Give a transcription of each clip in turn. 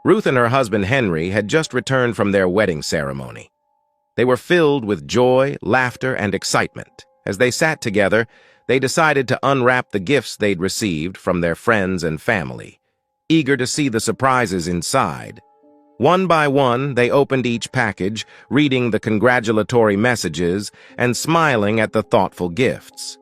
Ruth and her husband Henry had just returned from their wedding ceremony. They were filled with joy, laughter, and excitement. As they sat together, they decided to unwrap the gifts they'd received from their friends and family, eager to see the surprises inside. One by one, they opened each package, reading the congratulatory messages and smiling at the thoughtful gifts.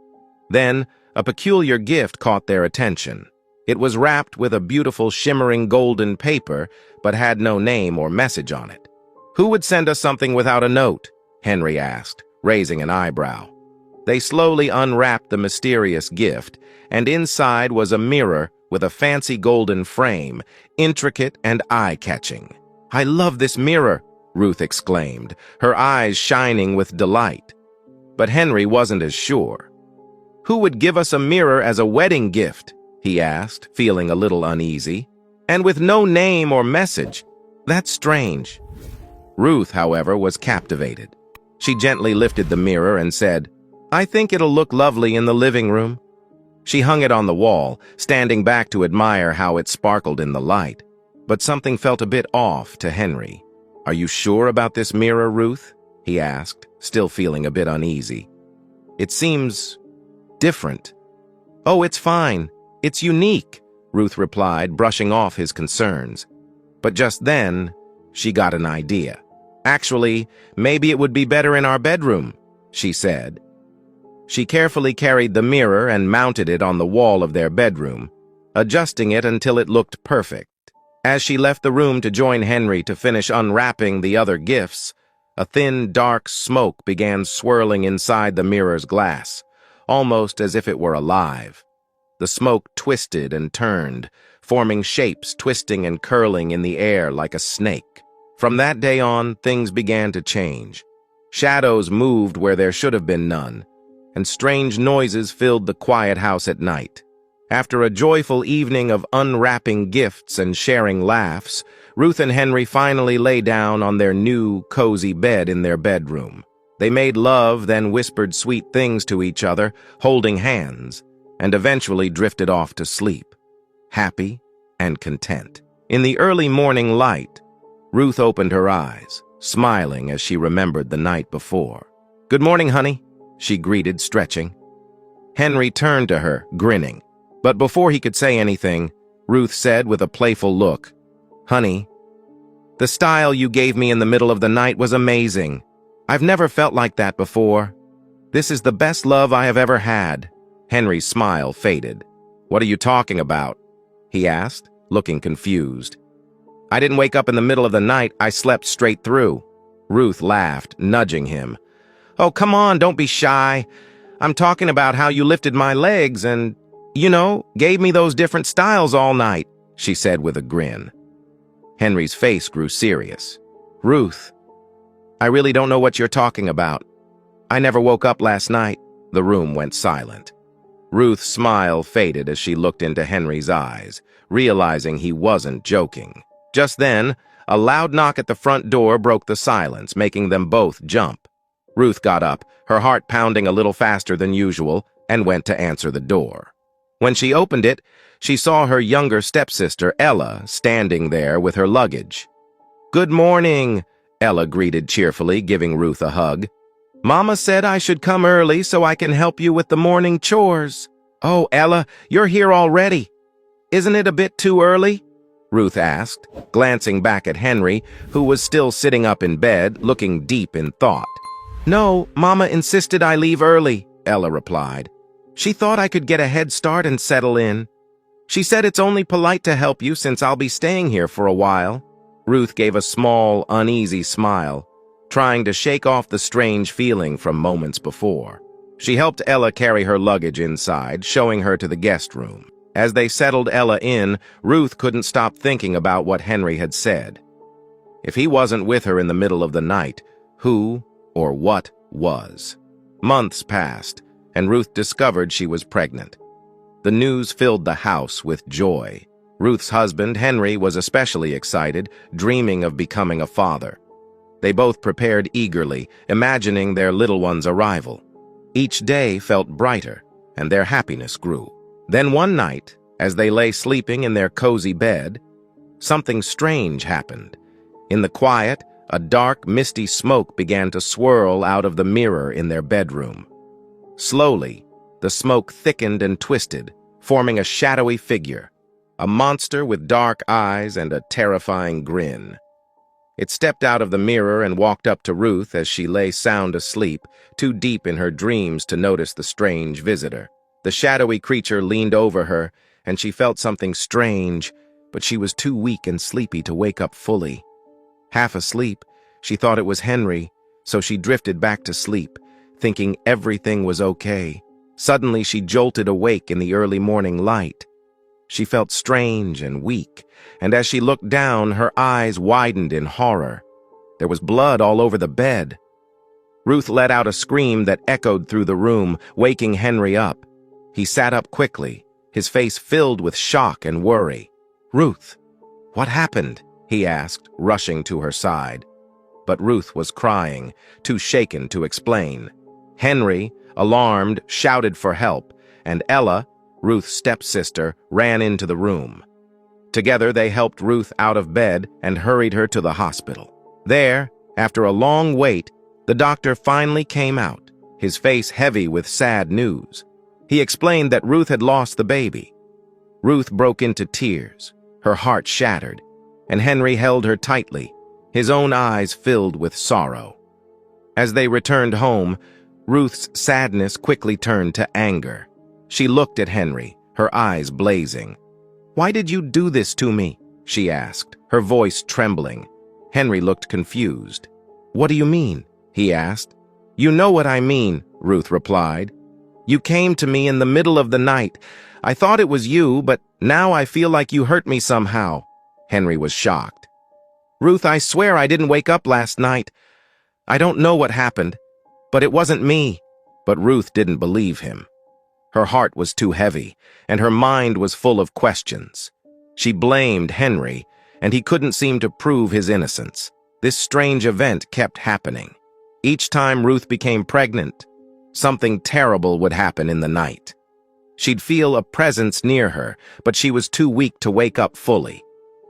Then, a peculiar gift caught their attention. It was wrapped with a beautiful shimmering golden paper, but had no name or message on it. "Who would send us something without a note?" Henry asked, raising an eyebrow. They slowly unwrapped the mysterious gift, and inside was a mirror with a fancy golden frame, intricate and eye-catching. "I love this mirror," Ruth exclaimed, her eyes shining with delight. But Henry wasn't as sure. "Who would give us a mirror as a wedding gift?" he asked, feeling a little uneasy. "And with no name or message. That's strange." Ruth, however, was captivated. She gently lifted the mirror and said, "I think it'll look lovely in the living room." She hung it on the wall, standing back to admire how it sparkled in the light. But something felt a bit off to Henry. "Are you sure about this mirror, Ruth?" he asked, still feeling a bit uneasy. "It seems different." "Oh, it's fine. It's unique," Ruth replied, brushing off his concerns. But just then, she got an idea. "Actually, maybe it would be better in our bedroom," she said. She carefully carried the mirror and mounted it on the wall of their bedroom, adjusting it until it looked perfect. As she left the room to join Henry to finish unwrapping the other gifts, a thin, dark smoke began swirling inside the mirror's glass, almost as if it were alive. The smoke twisted and turned, forming shapes twisting and curling in the air like a snake. From that day on, things began to change. Shadows moved where there should have been none, and strange noises filled the quiet house at night. After a joyful evening of unwrapping gifts and sharing laughs, Ruth and Henry finally lay down on their new, cozy bed in their bedroom. They made love, then whispered sweet things to each other, holding hands, and eventually drifted off to sleep, happy and content. In the early morning light, Ruth opened her eyes, smiling as she remembered the night before. "Good morning, honey," she greeted, stretching. Henry turned to her, grinning. But before he could say anything, Ruth said with a playful look, "Honey, the style you gave me in the middle of the night was amazing. I've never felt like that before. This is the best love I have ever had." Henry's smile faded. "What are you talking about?" he asked, looking confused. "I didn't wake up in the middle of the night. I slept straight through." Ruth laughed, nudging him. "Oh, come on, don't be shy. I'm talking about how you lifted my legs and, gave me those different styles all night," she said with a grin. Henry's face grew serious. "Ruth, I really don't know what you're talking about. I never woke up last night." The room went silent. Ruth's smile faded as she looked into Henry's eyes, realizing he wasn't joking. Just then, a loud knock at the front door broke the silence, making them both jump. Ruth got up, her heart pounding a little faster than usual, and went to answer the door. When she opened it, she saw her younger stepsister, Ella, standing there with her luggage. "Good morning," Ella greeted cheerfully, giving Ruth a hug. "Mama said I should come early so I can help you with the morning chores." "Oh, Ella, you're here already. Isn't it a bit too early?" Ruth asked, glancing back at Henry, who was still sitting up in bed, looking deep in thought. "No, Mama insisted I leave early," Ella replied. "She thought I could get a head start and settle in. She said it's only polite to help you since I'll be staying here for a while." Ruth gave a small, uneasy smile, trying to shake off the strange feeling from moments before. She helped Ella carry her luggage inside, showing her to the guest room. As they settled Ella in, Ruth couldn't stop thinking about what Henry had said. If he wasn't with her in the middle of the night, who or what was? Months passed, and Ruth discovered she was pregnant. The news filled the house with joy. Ruth's husband, Henry, was especially excited, dreaming of becoming a father. They both prepared eagerly, imagining their little one's arrival. Each day felt brighter, and their happiness grew. Then one night, as they lay sleeping in their cozy bed, something strange happened. In the quiet, a dark, misty smoke began to swirl out of the mirror in their bedroom. Slowly, the smoke thickened and twisted, forming a shadowy figure, a monster with dark eyes and a terrifying grin. It stepped out of the mirror and walked up to Ruth as she lay sound asleep, too deep in her dreams to notice the strange visitor. The shadowy creature leaned over her, and she felt something strange, but she was too weak and sleepy to wake up fully. Half asleep, she thought it was Henry, so she drifted back to sleep, thinking everything was okay. Suddenly, she jolted awake in the early morning light. She felt strange and weak, and as she looked down, her eyes widened in horror. There was blood all over the bed. Ruth let out a scream that echoed through the room, waking Henry up. He sat up quickly, his face filled with shock and worry. "Ruth, what happened?" he asked, rushing to her side. But Ruth was crying, too shaken to explain. Henry, alarmed, shouted for help, and Ella, Ruth's stepsister, ran into the room. Together they helped Ruth out of bed and hurried her to the hospital. There, after a long wait, the doctor finally came out, his face heavy with sad news. He explained that Ruth had lost the baby. Ruth broke into tears, her heart shattered, and Henry held her tightly, his own eyes filled with sorrow. As they returned home, Ruth's sadness quickly turned to anger. She looked at Henry, her eyes blazing. "Why did you do this to me?" she asked, her voice trembling. Henry looked confused. "What do you mean?" he asked. "You know what I mean," Ruth replied. "You came to me in the middle of the night. I thought it was you, but now I feel like you hurt me somehow." Henry was shocked. "Ruth, I swear I didn't wake up last night. I don't know what happened, but it wasn't me." But Ruth didn't believe him. Her heart was too heavy, and her mind was full of questions. She blamed Henry, and he couldn't seem to prove his innocence. This strange event kept happening. Each time Ruth became pregnant, something terrible would happen in the night. She'd feel a presence near her, but she was too weak to wake up fully.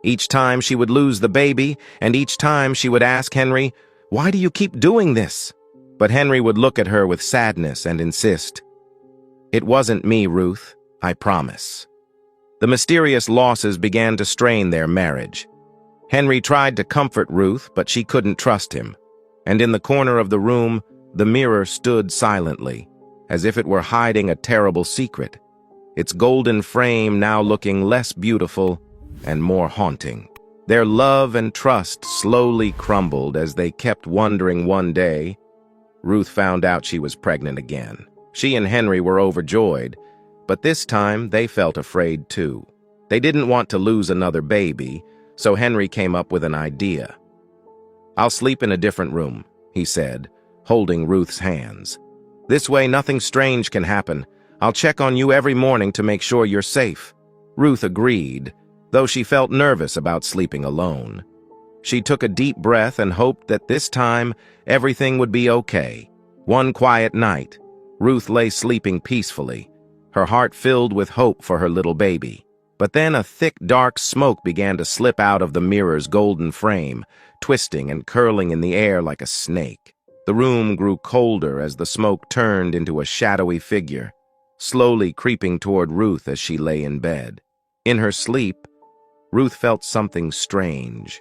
Each time she would lose the baby, and each time she would ask Henry, "Why do you keep doing this?" But Henry would look at her with sadness and insist, "It wasn't me, Ruth, I promise." The mysterious losses began to strain their marriage. Henry tried to comfort Ruth, but she couldn't trust him. And in the corner of the room, the mirror stood silently, as if it were hiding a terrible secret, its golden frame now looking less beautiful and more haunting. Their love and trust slowly crumbled as they kept wondering. One day, Ruth found out she was pregnant again. She and Henry were overjoyed, but this time they felt afraid too. They didn't want to lose another baby, so Henry came up with an idea. "I'll sleep in a different room," he said, holding Ruth's hands. "This way nothing strange can happen. I'll check on you every morning to make sure you're safe." Ruth agreed, though she felt nervous about sleeping alone. She took a deep breath and hoped that this time everything would be okay. One quiet night, Ruth lay sleeping peacefully, her heart filled with hope for her little baby. But then a thick, dark smoke began to slip out of the mirror's golden frame, twisting and curling in the air like a snake. The room grew colder as the smoke turned into a shadowy figure, slowly creeping toward Ruth as she lay in bed. In her sleep, Ruth felt something strange,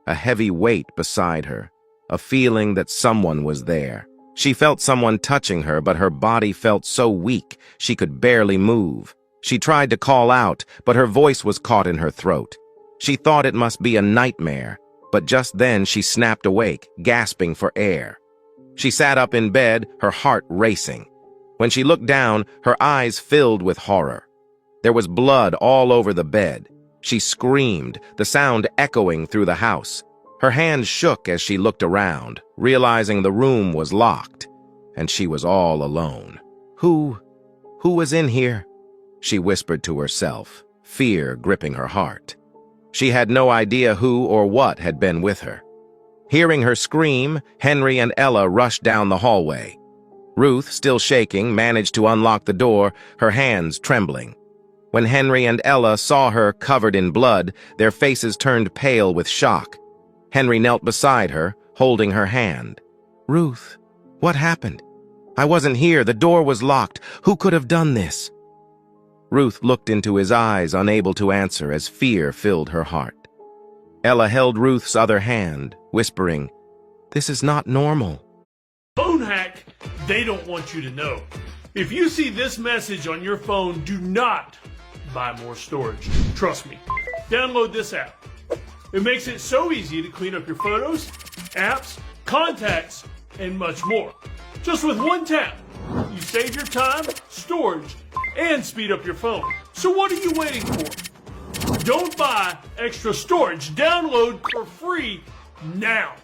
a heavy weight beside her, a feeling that someone was there. She felt someone touching her, but her body felt so weak she could barely move. She tried to call out, but her voice was caught in her throat. She thought it must be a nightmare, but just then she snapped awake, gasping for air. She sat up in bed, her heart racing. When she looked down, her eyes filled with horror. There was blood all over the bed. She screamed, the sound echoing through the house. Her hands shook as she looked around, realizing the room was locked, and she was all alone. Who was in here?" she whispered to herself, fear gripping her heart. She had no idea who or what had been with her. Hearing her scream, Henry and Ella rushed down the hallway. Ruth, still shaking, managed to unlock the door, her hands trembling. When Henry and Ella saw her covered in blood, their faces turned pale with shock. Henry knelt beside her, holding her hand. "Ruth, what happened? I wasn't here. The door was locked. Who could have done this?" Ruth looked into his eyes, unable to answer as fear filled her heart. Ella held Ruth's other hand, whispering, "This is not normal." Phone hack, they don't want you to know. If you see this message on your phone, do not buy more storage. Trust me. Download this app. It makes it so easy to clean up your photos, apps, contacts, and much more. Just with one tap, you save your time, storage, and speed up your phone. So what are you waiting for? Don't buy extra storage. Download for free now.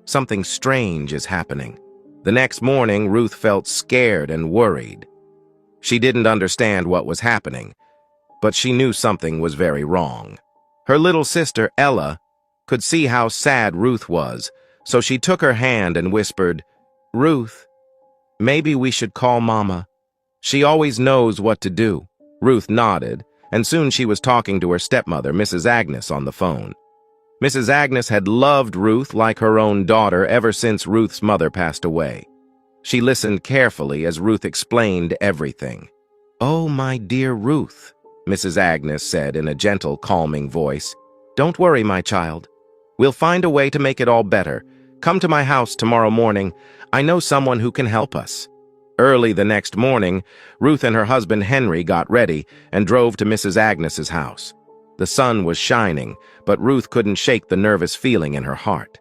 Something strange is happening. The next morning, Ruth felt scared and worried. She didn't understand what was happening, but she knew something was very wrong. Her little sister, Ella, could see how sad Ruth was, so she took her hand and whispered, "Ruth, maybe we should call Mama. She always knows what to do." Ruth nodded, and soon she was talking to her stepmother, Mrs. Agnes, on the phone. Mrs. Agnes had loved Ruth like her own daughter ever since Ruth's mother passed away. She listened carefully as Ruth explained everything. "Oh, my dear Ruth," Mrs. Agnes said in a gentle, calming voice, "don't worry, my child. We'll find a way to make it all better. Come to my house tomorrow morning. I know someone who can help us." Early the next morning, Ruth and her husband Henry got ready and drove to Mrs. Agnes's house. The sun was shining, but Ruth couldn't shake the nervous feeling in her heart.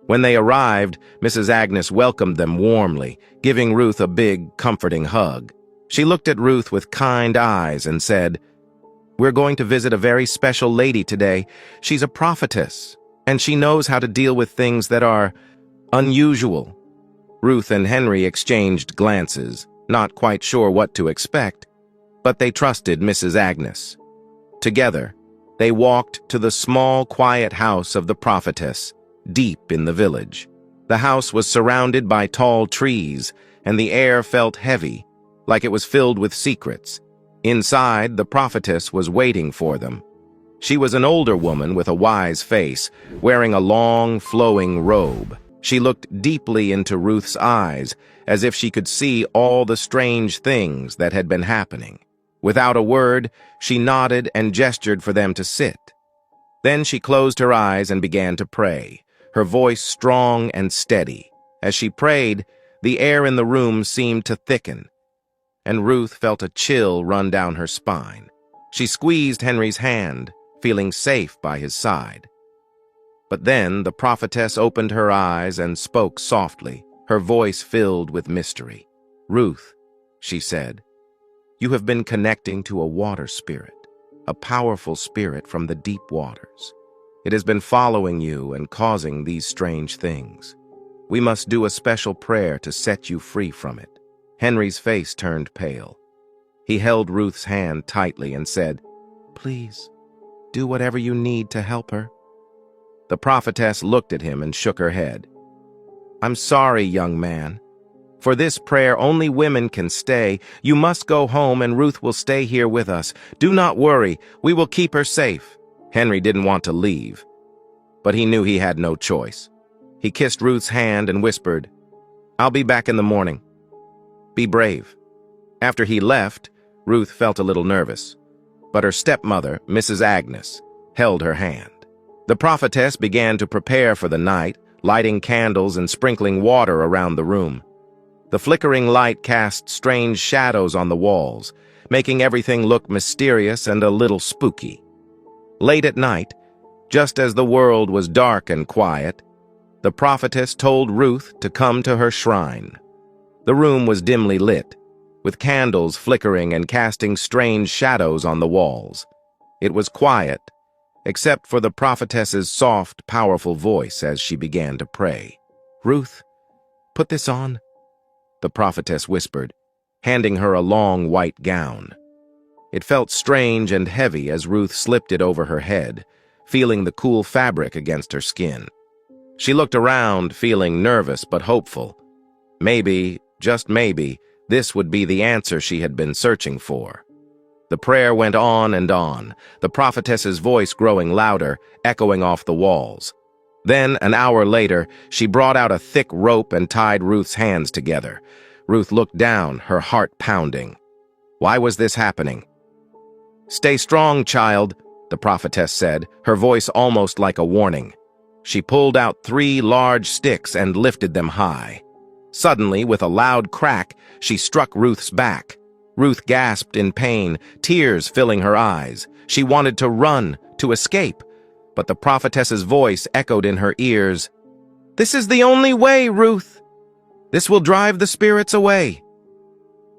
When they arrived, Mrs. Agnes welcomed them warmly, giving Ruth a big, comforting hug. She looked at Ruth with kind eyes and said, "We're going to visit a very special lady today. She's a prophetess, and she knows how to deal with things that are unusual." Ruth and Henry exchanged glances, not quite sure what to expect, but they trusted Mrs. Agnes. Together, they walked to the small, quiet house of the prophetess, deep in the village. The house was surrounded by tall trees, and the air felt heavy, like it was filled with secrets. Inside, the prophetess was waiting for them. She was an older woman with a wise face, wearing a long, flowing robe. She looked deeply into Ruth's eyes, as if she could see all the strange things that had been happening. Without a word, she nodded and gestured for them to sit. Then she closed her eyes and began to pray, her voice strong and steady. As she prayed, the air in the room seemed to thicken, and Ruth felt a chill run down her spine. She squeezed Henry's hand, feeling safe by his side. But then the prophetess opened her eyes and spoke softly, her voice filled with mystery. "Ruth," she said, "you have been connecting to a water spirit, a powerful spirit from the deep waters. It has been following you and causing these strange things. We must do a special prayer to set you free from it." Henry's face turned pale. He held Ruth's hand tightly and said, "Please, do whatever you need to help her." The prophetess looked at him and shook her head. "I'm sorry, young man. For this prayer, only women can stay. You must go home, and Ruth will stay here with us. Do not worry. We will keep her safe." Henry didn't want to leave, but he knew he had no choice. He kissed Ruth's hand and whispered, "I'll be back in the morning. Be brave." After he left, Ruth felt a little nervous, but her stepmother, Mrs. Agnes, held her hand. The prophetess began to prepare for the night, lighting candles and sprinkling water around the room. The flickering light cast strange shadows on the walls, making everything look mysterious and a little spooky. Late at night, just as the world was dark and quiet, the prophetess told Ruth to come to her shrine. The room was dimly lit, with candles flickering and casting strange shadows on the walls. It was quiet, except for the prophetess's soft, powerful voice as she began to pray. "Ruth, put this on," the prophetess whispered, handing her a long white gown. It felt strange and heavy as Ruth slipped it over her head, feeling the cool fabric against her skin. She looked around, feeling nervous but hopeful. Maybe, just maybe, this would be the answer she had been searching for. The prayer went on and on, the prophetess's voice growing louder, echoing off the walls. Then, an hour later, she brought out a thick rope and tied Ruth's hands together. Ruth looked down, her heart pounding. Why was this happening? "Stay strong, child," the prophetess said, her voice almost like a warning. She pulled out 3 large sticks and lifted them high. Suddenly, with a loud crack, she struck Ruth's back. Ruth gasped in pain, tears filling her eyes. She wanted to run, to escape, but the prophetess's voice echoed in her ears. "This is the only way, Ruth. This will drive the spirits away."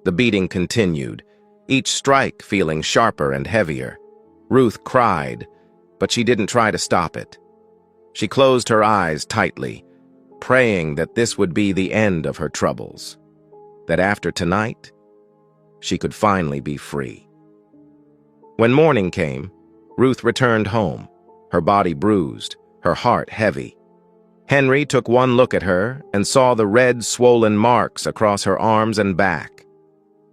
The beating continued, each strike feeling sharper and heavier. Ruth cried, but she didn't try to stop it. She closed her eyes tightly, praying that this would be the end of her troubles, that after tonight, she could finally be free. When morning came, Ruth returned home, her body bruised, her heart heavy. Henry took one look at her and saw the red, swollen marks across her arms and back.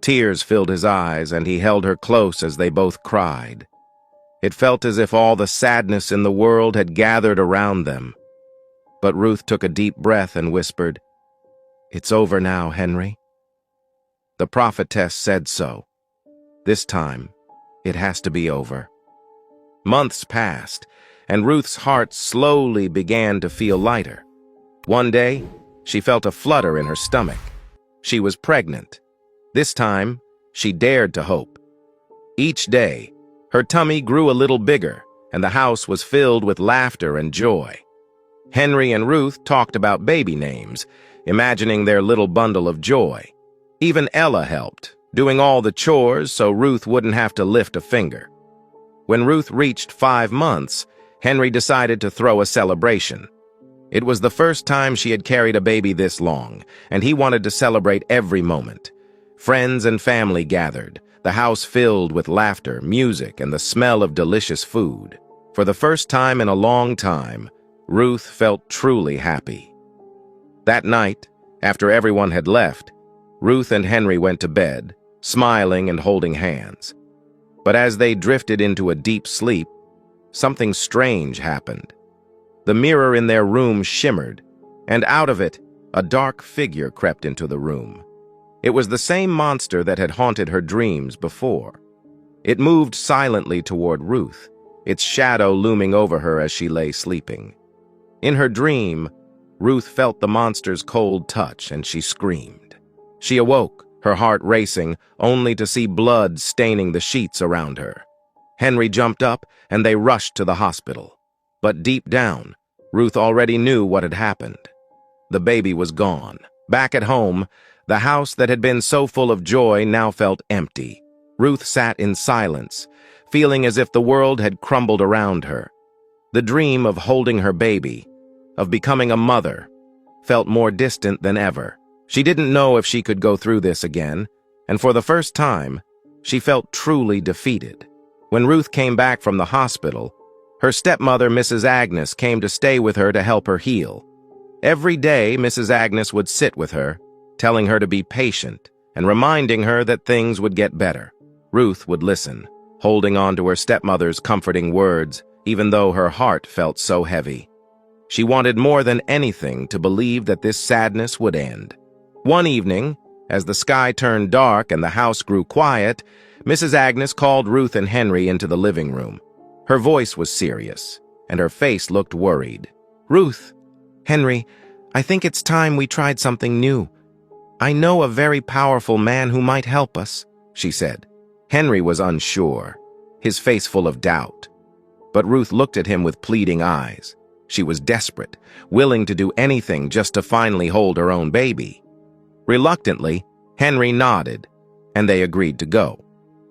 Tears filled his eyes, and he held her close as they both cried. It felt as if all the sadness in the world had gathered around them. But Ruth took a deep breath and whispered, "It's over now, Henry." The prophetess said so. This time, it has to be over. Months passed, and Ruth's heart slowly began to feel lighter. One day, she felt a flutter in her stomach. She was pregnant. This time, she dared to hope. Each day, her tummy grew a little bigger, and the house was filled with laughter and joy. Henry and Ruth talked about baby names, imagining their little bundle of joy. Even Ella helped, doing all the chores so Ruth wouldn't have to lift a finger. When Ruth reached 5 months, Henry decided to throw a celebration. It was the first time she had carried a baby this long, and he wanted to celebrate every moment. Friends and family gathered, the house filled with laughter, music, and the smell of delicious food. For the first time in a long time, Ruth felt truly happy. That night, after everyone had left, Ruth and Henry went to bed, smiling and holding hands. But as they drifted into a deep sleep, something strange happened. The mirror in their room shimmered, and out of it, a dark figure crept into the room. It was the same monster that had haunted her dreams before. It moved silently toward Ruth, its shadow looming over her as she lay sleeping. In her dream, Ruth felt the monster's cold touch, and she screamed. She awoke, her heart racing, only to see blood staining the sheets around her. Henry jumped up, and they rushed to the hospital. But deep down, Ruth already knew what had happened. The baby was gone. Back at home, the house that had been so full of joy now felt empty. Ruth sat in silence, feeling as if the world had crumbled around her. The dream of holding her baby, of becoming a mother, felt more distant than ever. She didn't know if she could go through this again, and for the first time, she felt truly defeated. When Ruth came back from the hospital, her stepmother, Mrs. Agnes, came to stay with her to help her heal. Every day, Mrs. Agnes would sit with her, telling her to be patient and reminding her that things would get better. Ruth would listen, holding on to her stepmother's comforting words, even though her heart felt so heavy. She wanted more than anything to believe that this sadness would end. One evening, as the sky turned dark and the house grew quiet, Mrs. Agnes called Ruth and Henry into the living room. Her voice was serious, and her face looked worried. "Ruth, Henry, I think it's time we tried something new. I know a very powerful man who might help us," she said. Henry was unsure, his face full of doubt. But Ruth looked at him with pleading eyes. She was desperate, willing to do anything just to finally hold her own baby. Reluctantly, Henry nodded, and they agreed to go.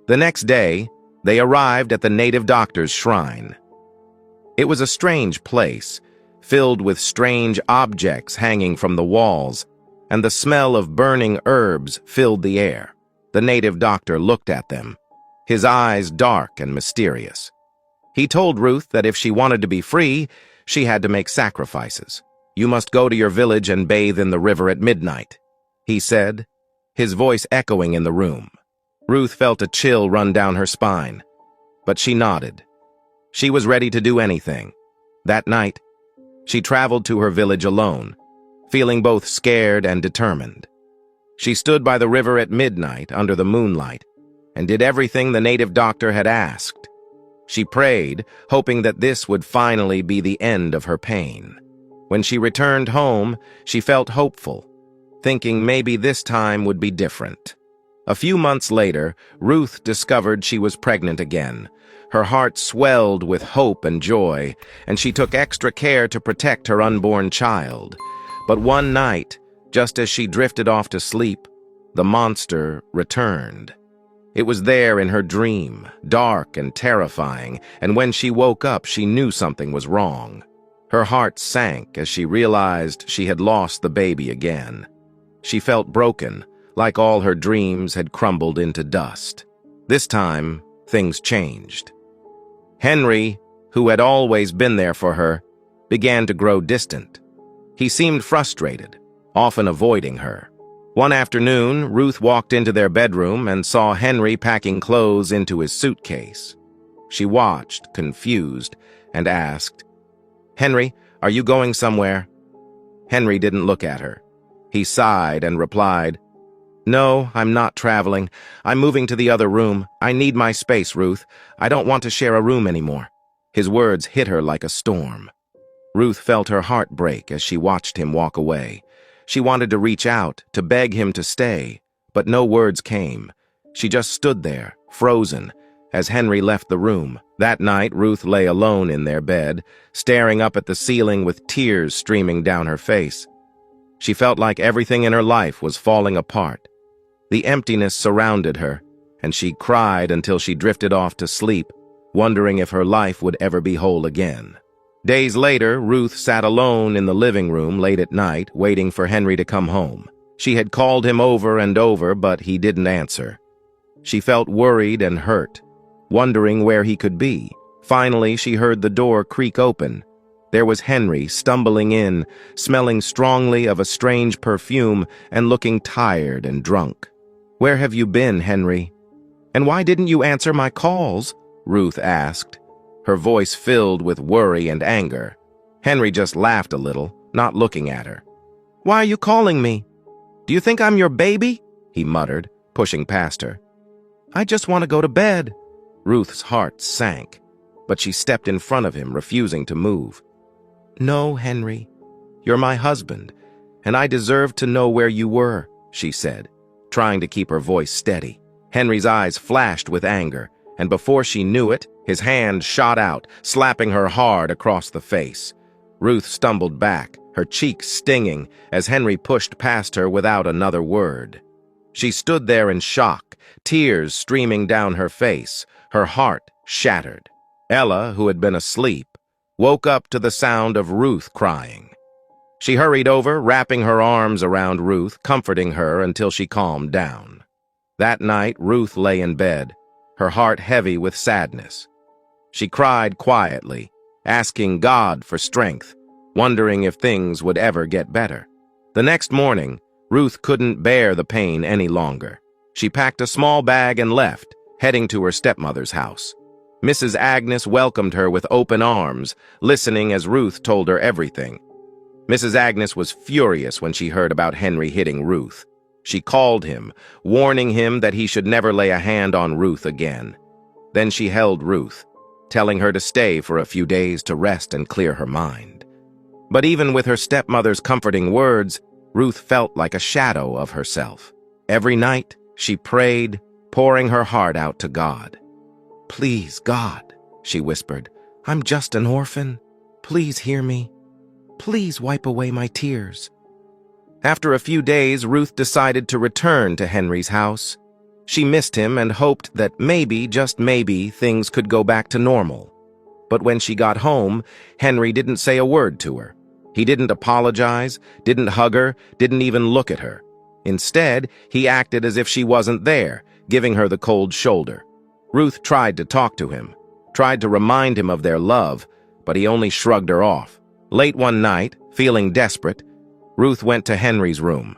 The next day, they arrived at the native doctor's shrine. It was a strange place, filled with strange objects hanging from the walls, and the smell of burning herbs filled the air. The native doctor looked at them, his eyes dark and mysterious. He told Ruth that if she wanted to be free, she had to make sacrifices. "You must go to your village and bathe in the river at midnight," he said, his voice echoing in the room. Ruth felt a chill run down her spine, but she nodded. She was ready to do anything. That night, she traveled to her village alone, feeling both scared and determined. She stood by the river at midnight under the moonlight and did everything the native doctor had asked. She prayed, hoping that this would finally be the end of her pain. When she returned home, she felt hopeful, thinking maybe this time would be different. A few months later, Ruth discovered she was pregnant again. Her heart swelled with hope and joy, and she took extra care to protect her unborn child. But one night, just as she drifted off to sleep, the monster returned. It was there in her dream, dark and terrifying, and when she woke up, she knew something was wrong. Her heart sank as she realized she had lost the baby again. She felt broken, like all her dreams had crumbled into dust. This time, things changed. Henry, who had always been there for her, began to grow distant. He seemed frustrated, often avoiding her. One afternoon, Ruth walked into their bedroom and saw Henry packing clothes into his suitcase. She watched, confused, and asked, "Henry, are you going somewhere?" Henry didn't look at her. He sighed and replied, "No, I'm not traveling. I'm moving to the other room. I need my space, Ruth. I don't want to share a room anymore." His words hit her like a storm. Ruth felt her heart break as she watched him walk away. She wanted to reach out, to beg him to stay, but no words came. She just stood there, frozen, as Henry left the room. That night, Ruth lay alone in their bed, staring up at the ceiling with tears streaming down her face. She felt like everything in her life was falling apart. The emptiness surrounded her, and she cried until she drifted off to sleep, wondering if her life would ever be whole again. Days later, Ruth sat alone in the living room late at night, waiting for Henry to come home. She had called him over and over, but he didn't answer. She felt worried and hurt, wondering where he could be. Finally, she heard the door creak open. There was Henry stumbling in, smelling strongly of a strange perfume and looking tired and drunk. "Where have you been, Henry? And why didn't you answer my calls?" Ruth asked, her voice filled with worry and anger. Henry just laughed a little, not looking at her. "Why are you calling me? Do you think I'm your baby?" he muttered, pushing past her. "I just want to go to bed." Ruth's heart sank, but she stepped in front of him, refusing to move. "No, Henry, you're my husband, and I deserve to know where you were," she said, trying to keep her voice steady. Henry's eyes flashed with anger, and before she knew it, his hand shot out, slapping her hard across the face. Ruth stumbled back, her cheeks stinging, as Henry pushed past her without another word. She stood there in shock, tears streaming down her face, her heart shattered. Ella, who had been asleep, woke up to the sound of Ruth crying. She hurried over, wrapping her arms around Ruth, comforting her until she calmed down. That night, Ruth lay in bed, her heart heavy with sadness. She cried quietly, asking God for strength, wondering if things would ever get better. The next morning, Ruth couldn't bear the pain any longer. She packed a small bag and left, heading to her stepmother's house. Mrs. Agnes welcomed her with open arms, listening as Ruth told her everything. Mrs. Agnes was furious when she heard about Henry hitting Ruth. She called him, warning him that he should never lay a hand on Ruth again. Then she held Ruth, telling her to stay for a few days to rest and clear her mind. But even with her stepmother's comforting words, Ruth felt like a shadow of herself. Every night, she prayed, pouring her heart out to God. "Please, God," she whispered, "I'm just an orphan. Please hear me. Please wipe away my tears." After a few days, Ruth decided to return to Henry's house. She missed him and hoped that maybe, just maybe, things could go back to normal. But when she got home, Henry didn't say a word to her. He didn't apologize, didn't hug her, didn't even look at her. Instead, he acted as if she wasn't there, giving her the cold shoulder. Ruth tried to talk to him, tried to remind him of their love, but he only shrugged her off. Late one night, feeling desperate, Ruth went to Henry's room.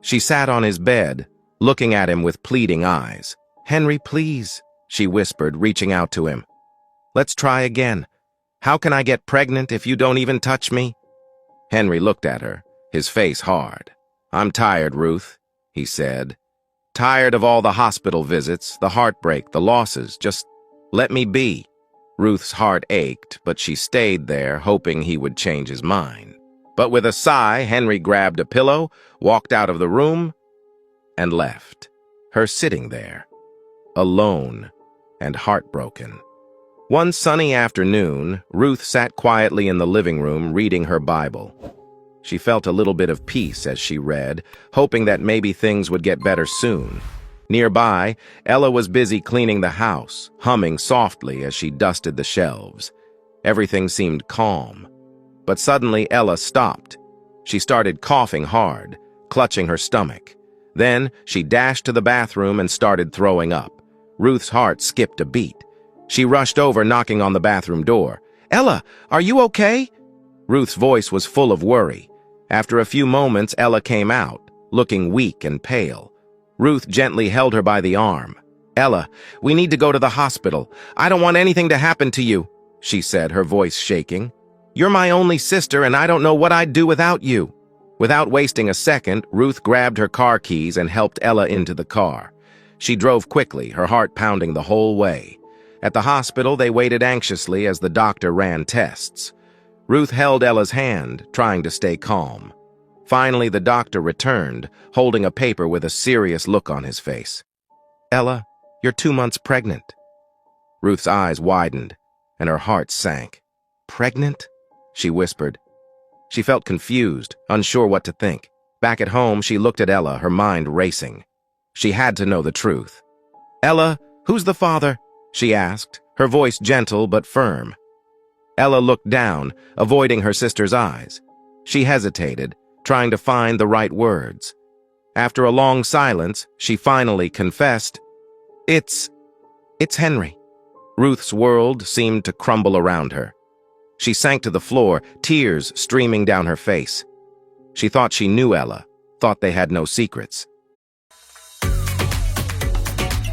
She sat on his bed, looking at him with pleading eyes. "Henry, please," she whispered, reaching out to him. "Let's try again. How can I get pregnant if you don't even touch me?" Henry looked at her, his face hard. "I'm tired, Ruth," he said. "Tired of all the hospital visits, the heartbreak, the losses. Just let me be." Ruth's heart ached, but she stayed there, hoping he would change his mind. But with a sigh, Henry grabbed a pillow, walked out of the room, and left, her sitting there, alone and heartbroken. One sunny afternoon, Ruth sat quietly in the living room reading her Bible. She felt a little bit of peace as she read, hoping that maybe things would get better soon. Nearby, Ella was busy cleaning the house, humming softly as she dusted the shelves. Everything seemed calm. But suddenly Ella stopped. She started coughing hard, clutching her stomach. Then she dashed to the bathroom and started throwing up. Ruth's heart skipped a beat. She rushed over, knocking on the bathroom door. "Ella, are you okay?" Ruth's voice was full of worry. After a few moments, Ella came out, looking weak and pale. Ruth gently held her by the arm. "Ella, we need to go to the hospital. I don't want anything to happen to you," she said, her voice shaking. "You're my only sister, and I don't know what I'd do without you." Without wasting a second, Ruth grabbed her car keys and helped Ella into the car. She drove quickly, her heart pounding the whole way. At the hospital, they waited anxiously as the doctor ran tests. Ruth held Ella's hand, trying to stay calm. Finally, the doctor returned, holding a paper with a serious look on his face. "Ella, you're 2 months pregnant." Ruth's eyes widened, and her heart sank. "Pregnant?" she whispered. She felt confused, unsure what to think. Back at home, she looked at Ella, her mind racing. She had to know the truth. "Ella, who's the father?" she asked, her voice gentle but firm. Ella looked down, avoiding her sister's eyes. She hesitated, trying to find the right words. After a long silence, she finally confessed, It's Henry." Ruth's world seemed to crumble around her. She sank to the floor, tears streaming down her face. She thought she knew Ella, thought they had no secrets.